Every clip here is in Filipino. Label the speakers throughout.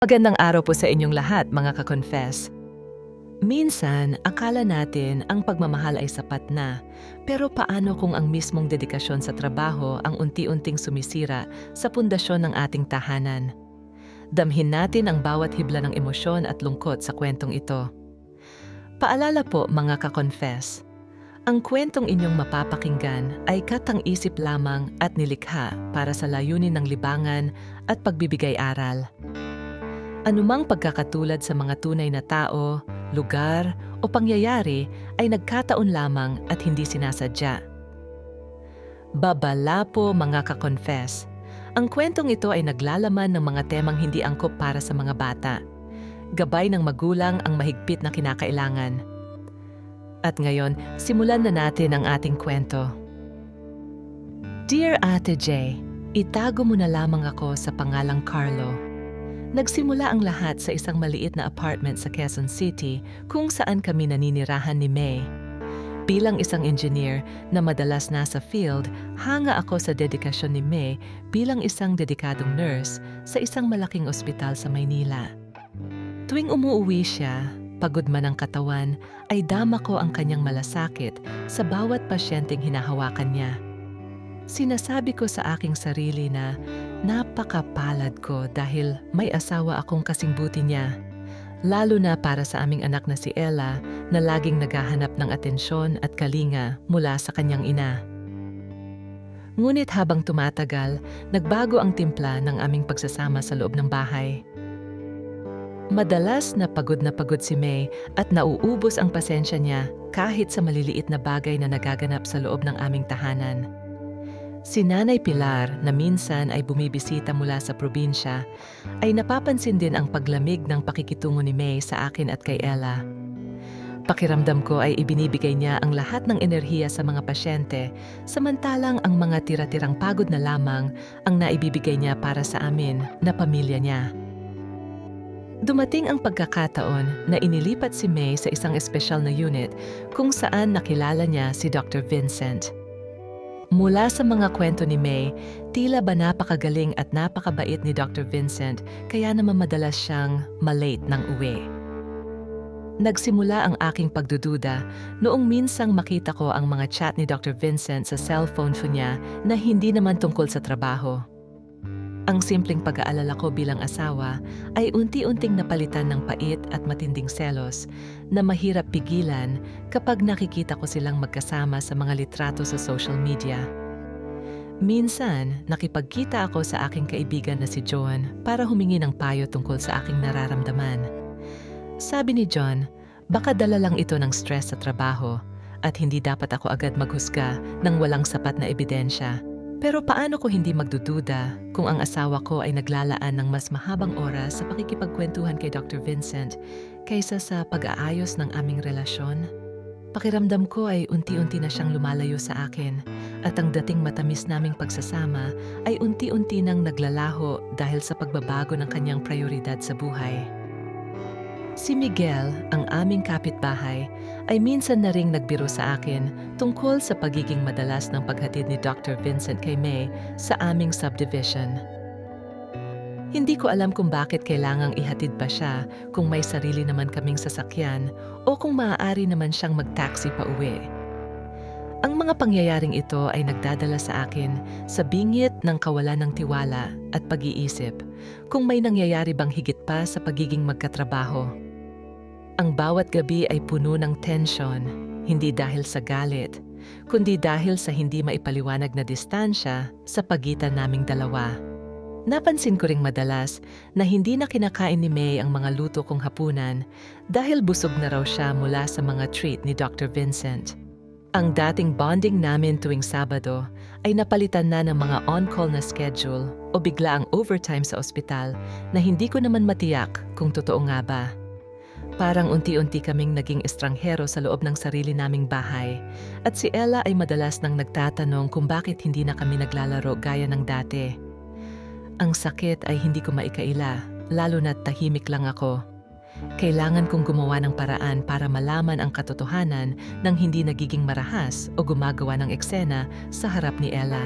Speaker 1: Magandang araw po sa inyong lahat, mga ka-confess. Minsan, akala natin ang pagmamahal ay sapat na. Pero paano kung ang mismong dedikasyon sa trabaho ang unti-unting sumisira sa pundasyon ng ating tahanan? Damhin natin ang bawat hibla ng emosyon at lungkot sa kwentong ito. Paalala po, mga ka-confess. Ang kwentong inyong mapapakinggan ay katang-isip lamang at nilikha para sa layunin ng libangan at pagbibigay aral. Anumang pagkakatulad sa mga tunay na tao, lugar o pangyayari ay nagkataon lamang at hindi sinasadya. Babala po, mga ka-confess. Ang kwentong ito ay naglalaman ng mga temang hindi angkop para sa mga bata. Gabay ng magulang ang mahigpit na kinakailangan. At ngayon, simulan na natin ang ating kwento. Dear Ate J, itago mo na lamang ako sa pangalang Carlo. Nagsimula ang lahat sa isang maliit na apartment sa Quezon City kung saan kami naninirahan ni May. Bilang isang engineer na madalas nasa field, hanga ako sa dedikasyon ni May bilang isang dedikadong nurse sa isang malaking ospital sa Maynila. Tuwing umuuwi siya, pagod man ang katawan, ay dama ko ang kanyang malasakit sa bawat pasyenteng hinahawakan niya. Sinasabi ko sa aking sarili na napakapalad ko dahil may asawa akong kasing buti niya. Lalo na para sa aming anak na si Ella na laging naghahanap ng atensyon at kalinga mula sa kanyang ina. Ngunit habang tumatagal, nagbago ang timpla ng aming pagsasama sa loob ng bahay. Madalas na pagod si May at nauubos ang pasensya niya kahit sa maliliit na bagay na nagaganap sa loob ng aming tahanan. Si Nanay Pilar na minsan ay bumibisita mula sa probinsya ay napapansin din ang paglamig ng pakikitungo ni May sa akin at kay Ella. Pakiramdam ko ay ibinibigay niya ang lahat ng enerhiya sa mga pasyente samantalang ang mga tira-tirang pagod na lamang ang naibibigay niya para sa amin na pamilya niya. Dumating ang pagkakataon na inilipat si May sa isang espesyal na unit kung saan nakilala niya si Dr. Vincent. Mula sa mga kwento ni May, tila ba napakagaling at napakabait ni Dr. Vincent kaya naman madalas siyang malate ng uwi. Nagsimula ang aking pagdududa noong minsang makita ko ang mga chat ni Dr. Vincent sa cellphone niya na hindi naman tungkol sa trabaho. Ang simpleng pag-aalala ko bilang asawa ay unti-unting napalitan ng pait at matinding selos na mahirap pigilan kapag nakikita ko silang magkasama sa mga litrato sa social media. Minsan, nakipagkita ako sa aking kaibigan na si John para humingi ng payo tungkol sa aking nararamdaman. Sabi ni John, baka dala lang ito ng stress sa trabaho at hindi dapat ako agad maghusga ng walang sapat na ebidensya. Pero paano ko hindi magdududa kung ang asawa ko ay naglalaan ng mas mahabang oras sa pakikipagkwentuhan kay Dr. Vincent kaysa sa pag-aayos ng aming relasyon? Pakiramdam ko ay unti-unti na siyang lumalayo sa akin at ang dating matamis naming pagsasama ay unti-unti nang naglalaho dahil sa pagbabago ng kanyang prioridad sa buhay. Si Miguel, ang aming kapitbahay, ay minsan na ring nagbiro sa akin tungkol sa pagiging madalas ng paghatid ni Dr. Vincent kay May sa aming subdivision. Hindi ko alam kung bakit kailangang ihatid pa siya kung may sarili naman kaming sasakyan o kung maaari naman siyang mag-taxi pa uwi. Ang mga pangyayaring ito ay nagdadala sa akin sa bingit ng kawalan ng tiwala at pag-iisip kung may nangyayari bang higit pa sa pagiging magkatrabaho. Ang bawat gabi ay puno ng tensyon, hindi dahil sa galit, kundi dahil sa hindi maipaliwanag na distansya sa pagitan naming dalawa. Napansin ko ring madalas na hindi na kinakain ni May ang mga luto kong hapunan dahil busog na raw siya mula sa mga treat ni Dr. Vincent. Ang dating bonding namin tuwing Sabado ay napalitan na ng mga on-call na schedule o bigla ang overtime sa ospital na hindi ko naman matiyak kung totoo nga ba. Parang unti-unti kaming naging estranghero sa loob ng sarili naming bahay at si Ella ay madalas nang nagtatanong kung bakit hindi na kami naglalaro gaya ng dati. Ang sakit ay hindi ko maikaila, lalo na't tahimik lang ako. Kailangan kong gumawa ng paraan para malaman ang katotohanan nang hindi nagiging marahas o gumagawa ng eksena sa harap ni Ella.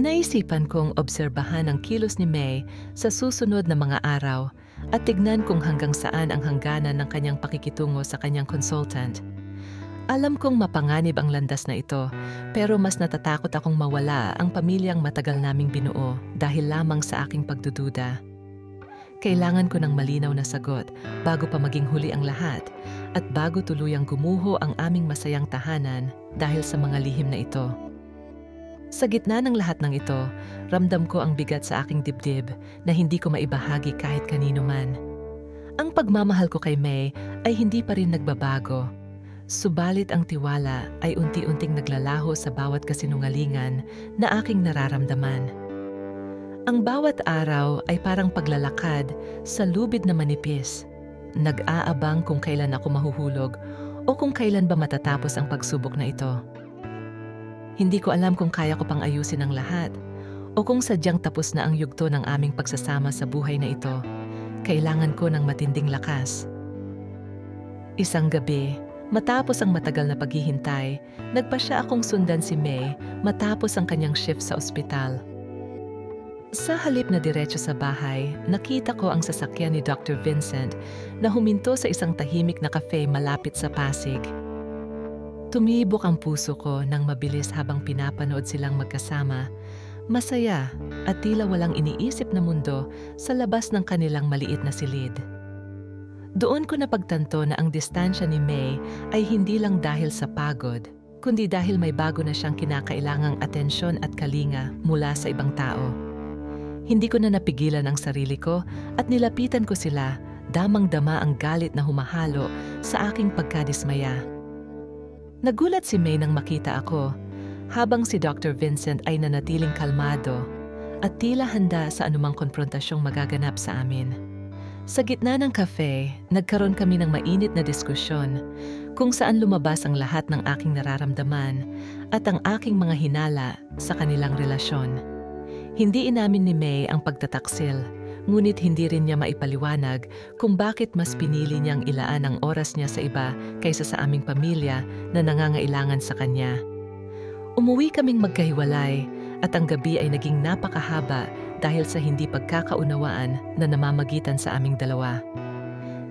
Speaker 1: Naisipan kong obserbahan ang kilos ni May sa susunod na mga araw at tignan kung hanggang saan ang hangganan ng kanyang pakikitungo sa kanyang consultant. Alam kong mapanganib ang landas na ito, pero mas natatakot akong mawala ang pamilyang matagal naming binuo dahil lamang sa aking pagdududa. Kailangan ko ng malinaw na sagot bago pa maging huli ang lahat at bago tuluyang gumuho ang aming masayang tahanan dahil sa mga lihim na ito. Sa gitna ng lahat ng ito, ramdam ko ang bigat sa aking dibdib na hindi ko maibahagi kahit kanino man. Ang pagmamahal ko kay May ay hindi pa rin nagbabago. Subalit ang tiwala ay unti-unting naglalaho sa bawat kasinungalingan na aking nararamdaman. Ang bawat araw ay parang paglalakad sa lubid na manipis. Nag-aabang kung kailan ako mahuhulog o kung kailan ba matatapos ang pagsubok na ito. Hindi ko alam kung kaya ko pang ayusin ang lahat o kung sadyang tapos na ang yugto ng aming pagsasama sa buhay na ito. Kailangan ko ng matinding lakas. Isang gabi, matapos ang matagal na paghihintay, nagpasya akong sundan si May matapos ang kanyang shift sa ospital. Sa halip na diretso sa bahay, nakita ko ang sasakyan ni Dr. Vincent na huminto sa isang tahimik na cafe malapit sa Pasig. Tumibok ang puso ko nang mabilis habang pinapanood silang magkasama, masaya at tila walang iniisip na mundo sa labas ng kanilang maliit na silid. Doon ko napagtanto na ang distansya ni May ay hindi lang dahil sa pagod, kundi dahil may bago na siyang kinakailangang atensyon at kalinga mula sa ibang tao. Hindi ko na napigilan ang sarili ko at nilapitan ko sila, damang-dama ang galit na humahalo sa aking pagkadismaya. Nagulat si May nang makita ako, habang si Dr. Vincent ay nanatiling kalmado at tila handa sa anumang konfrontasyong magaganap sa amin. Sa gitna ng cafe, nagkaroon kami ng mainit na diskusyon kung saan lumabas ang lahat ng aking nararamdaman at ang aking mga hinala sa kanilang relasyon. Hindi inamin ni May ang pagtataksil, ngunit hindi rin niya maipaliwanag kung bakit mas pinili niyang ilaan ang oras niya sa iba kaysa sa aming pamilya na nangangailangan sa kanya. Umuwi kaming magkahiwalay at ang gabi ay naging napakahaba dahil sa hindi pagkakaunawaan na namamagitan sa aming dalawa.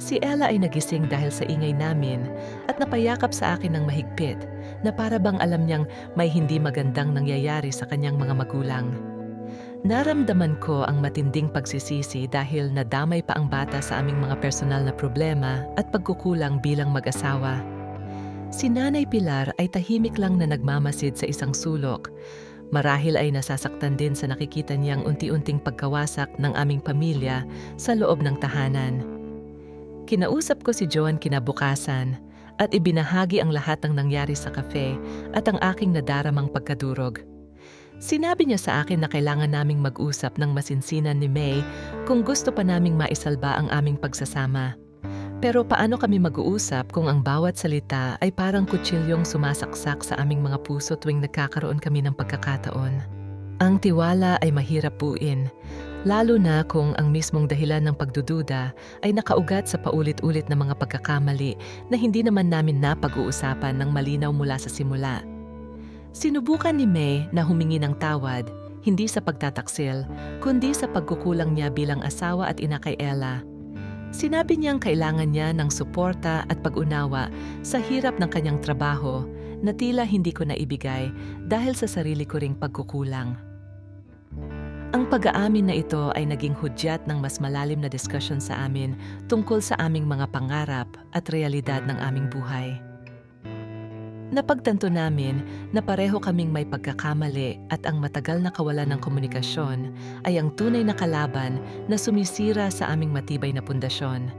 Speaker 1: Si Ella ay nagising dahil sa ingay namin at napayakap sa akin ng mahigpit na para bang alam niyang may hindi magandang nangyayari sa kanyang mga magulang. Naramdaman ko ang matinding pagsisisi dahil nadamay pa ang bata sa aming mga personal na problema at pagkukulang bilang mag-asawa. Si Nanay Pilar ay tahimik lang na nagmamasid sa isang sulok. Marahil ay nasasaktan din sa nakikita niyang unti-unting pagkawasak ng aming pamilya sa loob ng tahanan. Kinausap ko si Joan kinabukasan at ibinahagi ang lahat ng nangyari sa cafe at ang aking nadaramang pagkadurog. Sinabi niya sa akin na kailangan naming mag-usap ng masinsinan ni May kung gusto pa naming maisalba ang aming pagsasama. Pero paano kami mag-uusap kung ang bawat salita ay parang kutsilyong sumasaksak sa aming mga puso tuwing nagkakaroon kami ng pagkakataon? Ang tiwala ay mahirap buuin, lalo na kung ang mismong dahilan ng pagdududa ay nakaugat sa paulit-ulit na mga pagkakamali na hindi naman namin napag-uusapan ng malinaw mula sa simula. Sinubukan ni May na humingi ng tawad, hindi sa pagtataksil, kundi sa pagkukulang niya bilang asawa at ina kay Ella. Sinabi niyang kailangan niya ng suporta at pag-unawa sa hirap ng kanyang trabaho na tila hindi ko naibigay dahil sa sarili ko ring pagkukulang. Ang pag-aamin na ito ay naging hudyat ng mas malalim na diskusyon sa amin tungkol sa aming mga pangarap at realidad ng aming buhay. Napagtanto namin na pareho kaming may pagkakamali at ang matagal na kawalan ng komunikasyon ay ang tunay na kalaban na sumisira sa aming matibay na pundasyon.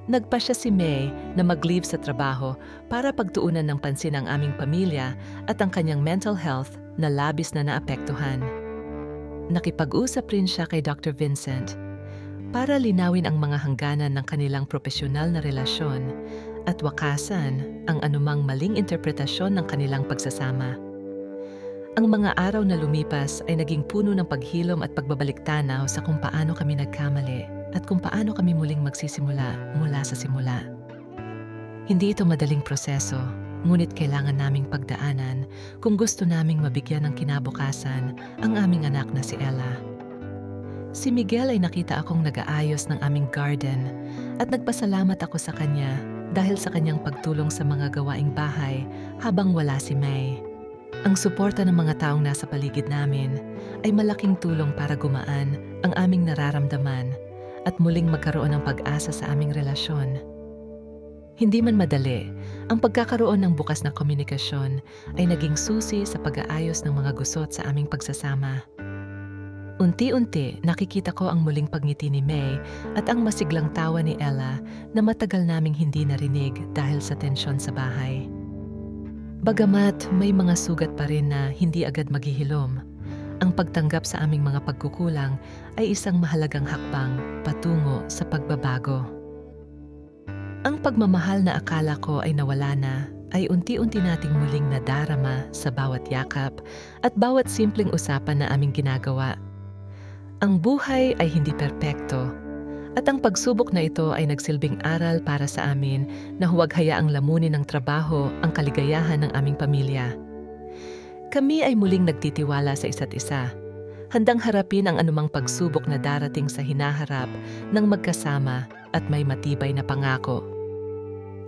Speaker 1: Nagpasya si May na mag-leave sa trabaho para pagtuunan ng pansin ang aming pamilya at ang kanyang mental health na labis na naapektuhan. Nakipag-usap rin siya kay Dr. Vincent para linawin ang mga hangganan ng kanilang propesyonal na relasyon at wakasan ang anumang maling interpretasyon ng kanilang pagsasama. Ang mga araw na lumipas ay naging puno ng paghilom at pagbabalik-tanaw sa kung paano kami nagkamali at kung paano kami muling magsisimula mula sa simula. Hindi ito madaling proseso, ngunit kailangan naming pagdaanan kung gusto naming mabigyan ng kinabukasan ang aming anak na si Ella. Si Miguel ay nakita akong nag-aayos ng aming garden at nagpasalamat ako sa kanya dahil sa kanyang pagtulong sa mga gawaing bahay habang wala si May. Ang suporta ng mga taong nasa paligid namin ay malaking tulong para gumaan ang aming nararamdaman at muling magkaroon ng pag-asa sa aming relasyon. Hindi man madali, ang pagkakaroon ng bukas na komunikasyon ay naging susi sa pag-aayos ng mga gusot sa aming pagsasama. Unti-unti, nakikita ko ang muling pagngiti ni May at ang masiglang tawa ni Ella na matagal naming hindi narinig dahil sa tensyon sa bahay. Bagamat may mga sugat pa rin na hindi agad maghihilom, ang pagtanggap sa aming mga pagkukulang ay isang mahalagang hakbang patungo sa pagbabago. Ang pagmamahal na akala ko ay nawala na ay unti-unti nating muling nadarama sa bawat yakap at bawat simpleng usapan na aming ginagawa. Ang buhay ay hindi perpekto at ang pagsubok na ito ay nagsilbing aral para sa amin na huwag hayaang lamunin ng trabaho ang kaligayahan ng aming pamilya. Kami ay muling nagtitiwala sa isa't isa, handang harapin ang anumang pagsubok na darating sa hinaharap ng magkasama at may matibay na pangako.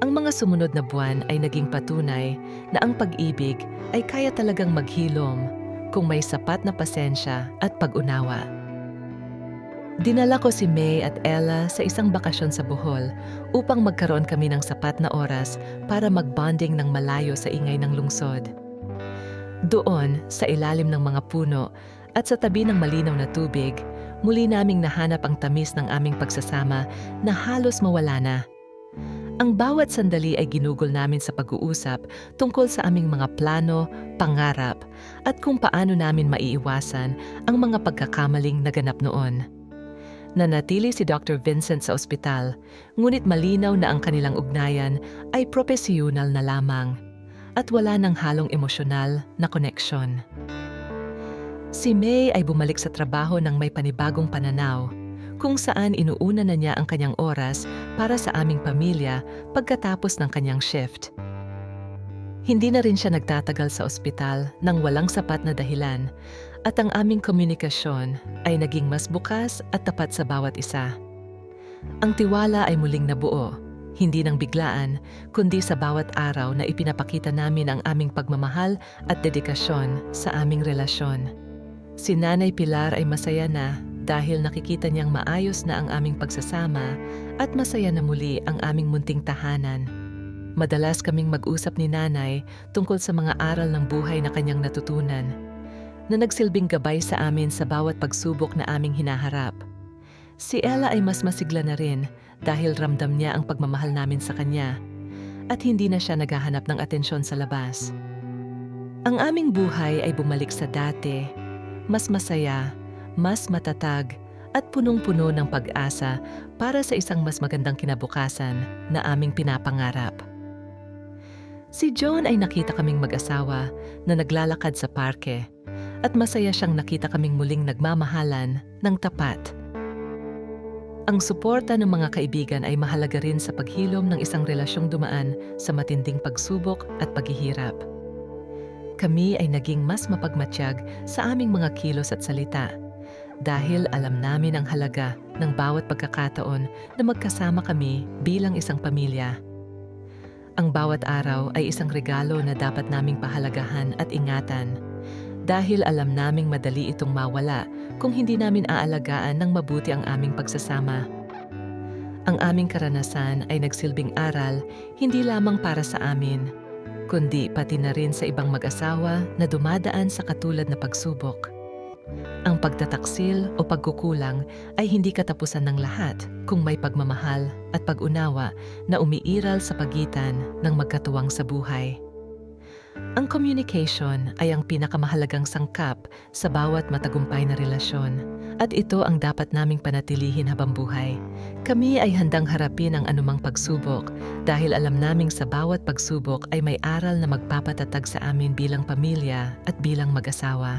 Speaker 1: Ang mga sumunod na buwan ay naging patunay na ang pag-ibig ay kaya talagang maghilom kung may sapat na pasensya at pag-unawa. Dinala ko si May at Ella sa isang bakasyon sa Bohol upang magkaroon kami ng sapat na oras para mag-bonding ng malayo sa ingay ng lungsod. Doon, sa ilalim ng mga puno at sa tabi ng malinaw na tubig, muli naming nahanap ang tamis ng aming pagsasama na halos mawala na. Ang bawat sandali ay ginugol namin sa pag-uusap tungkol sa aming mga plano, pangarap, at kung paano namin maiiwasan ang mga pagkakamaling naganap noon. Nanatili si Dr. Vincent sa ospital, ngunit malinaw na ang kanilang ugnayan ay propesyonal na lamang at wala ng halong emosyonal na koneksyon. Si May ay bumalik sa trabaho ng may panibagong pananaw, kung saan inuuna na niya ang kanyang oras para sa aming pamilya pagkatapos ng kanyang shift. Hindi na rin siya nagtatagal sa ospital nang walang sapat na dahilan at ang aming komunikasyon ay naging mas bukas at tapat sa bawat isa. Ang tiwala ay muling nabuo, hindi ng biglaan, kundi sa bawat araw na ipinapakita namin ang aming pagmamahal at dedikasyon sa aming relasyon. Si Nanay Pilar ay masaya na dahil nakikita niyang maayos na ang aming pagsasama at masaya na muli ang aming munting tahanan. Madalas kaming mag-usap ni Nanay tungkol sa mga aral ng buhay na kanyang natutunan, na nagsilbing gabay sa amin sa bawat pagsubok na aming hinaharap. Si Ella ay mas masigla na rin dahil ramdam niya ang pagmamahal namin sa kanya at hindi na siya naghahanap ng atensyon sa labas. Ang aming buhay ay bumalik sa dati, mas masaya, mas matatag at punong-puno ng pag-asa para sa isang mas magandang kinabukasan na aming pinapangarap. Si John ay nakita kaming mag-asawa na naglalakad sa parke at masaya siyang nakita kaming muling nagmamahalan ng tapat. Ang suporta ng mga kaibigan ay mahalaga rin sa paghilom ng isang relasyong dumaan sa matinding pagsubok at paghihirap. Kami ay naging mas mapagmatsyag sa aming mga kilos at salita dahil alam namin ang halaga ng bawat pagkakataon na magkasama kami bilang isang pamilya. Ang bawat araw ay isang regalo na dapat naming pahalagahan at ingatan, dahil alam naming madali itong mawala kung hindi namin aalagaan ng mabuti ang aming pagsasama. Ang aming karanasan ay nagsilbing aral hindi lamang para sa amin, kundi pati na rin sa ibang mag-asawa na dumadaan sa katulad na pagsubok. Ang pagtataksil o pagkukulang ay hindi katapusan ng lahat kung may pagmamahal at pag-unawa na umiiral sa pagitan ng magkatuwang sa buhay. Ang communication ay ang pinakamahalagang sangkap sa bawat matagumpay na relasyon at ito ang dapat naming panatilihin habang buhay. Kami ay handang harapin ang anumang pagsubok dahil alam naming sa bawat pagsubok ay may aral na magpapatatag sa amin bilang pamilya at bilang mag-asawa.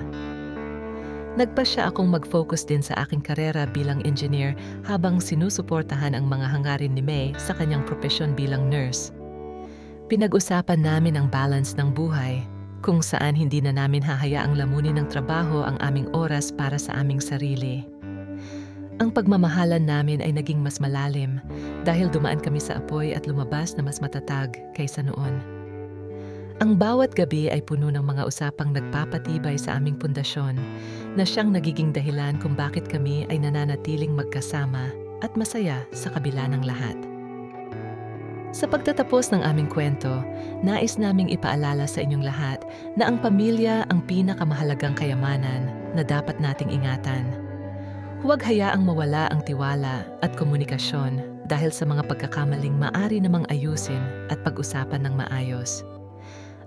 Speaker 1: Nagpasya akong mag-focus din sa aking karera bilang engineer habang sinusuportahan ang mga hangarin ni May sa kanyang propesyon bilang nurse. Pinag-usapan namin ang balance ng buhay, kung saan hindi na namin hahayaang lamunin ng trabaho ang aming oras para sa aming sarili. Ang pagmamahalan namin ay naging mas malalim dahil dumaan kami sa apoy at lumabas na mas matatag kaysa noon. Ang bawat gabi ay puno ng mga usapang nagpapatibay sa aming pundasyon na siyang nagiging dahilan kung bakit kami ay nananatiling magkasama at masaya sa kabila ng lahat. Sa pagtatapos ng aming kwento, nais naming ipaalala sa inyong lahat na ang pamilya ang pinakamahalagang kayamanan na dapat nating ingatan. Huwag hayaang mawala ang tiwala at komunikasyon dahil sa mga pagkakamaling maari namang ayusin at pag-usapan ng maayos.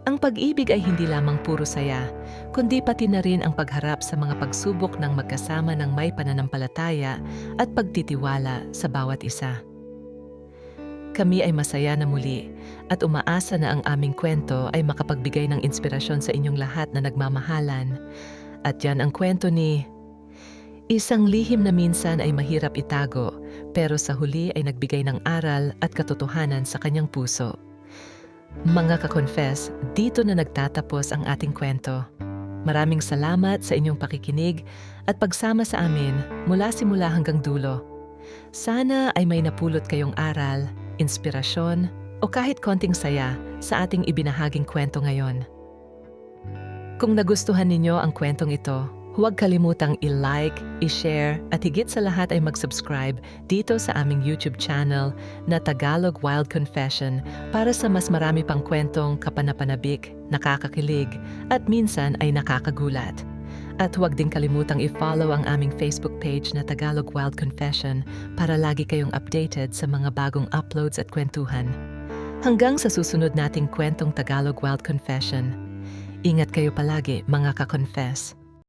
Speaker 1: Ang pag-ibig ay hindi lamang puro saya, kundi pati na rin ang pagharap sa mga pagsubok ng magkasama ng may pananampalataya at pagtitiwala sa bawat isa. Kami ay masaya na muli at umaasa na ang aming kwento ay makapagbigay ng inspirasyon sa inyong lahat na nagmamahalan. At yan ang kwento ni isang lihim na minsan ay mahirap itago, pero sa huli ay nagbigay ng aral at katotohanan sa kanyang puso. Mga ka-confess, dito na nagtatapos ang ating kwento. Maraming salamat sa inyong pakikinig at pagsama sa amin mula simula hanggang dulo. Sana ay may napulot kayong aral, inspirasyon, o kahit konting saya sa ating ibinahaging kwento ngayon. Kung nagustuhan ninyo ang kwentong ito, huwag kalimutang i-like, i-share, at higit sa lahat ay mag-subscribe dito sa aming YouTube channel na Tagalog Wild Confession para sa mas marami pang kwentong kapanapanabik, nakakakilig, at minsan ay nakakagulat. At huwag din kalimutang i-follow ang aming Facebook page na Tagalog Wild Confession para lagi kayong updated sa mga bagong uploads at kwentuhan. Hanggang sa susunod nating kwentong Tagalog Wild Confession. Ingat kayo palagi, mga ka-confess.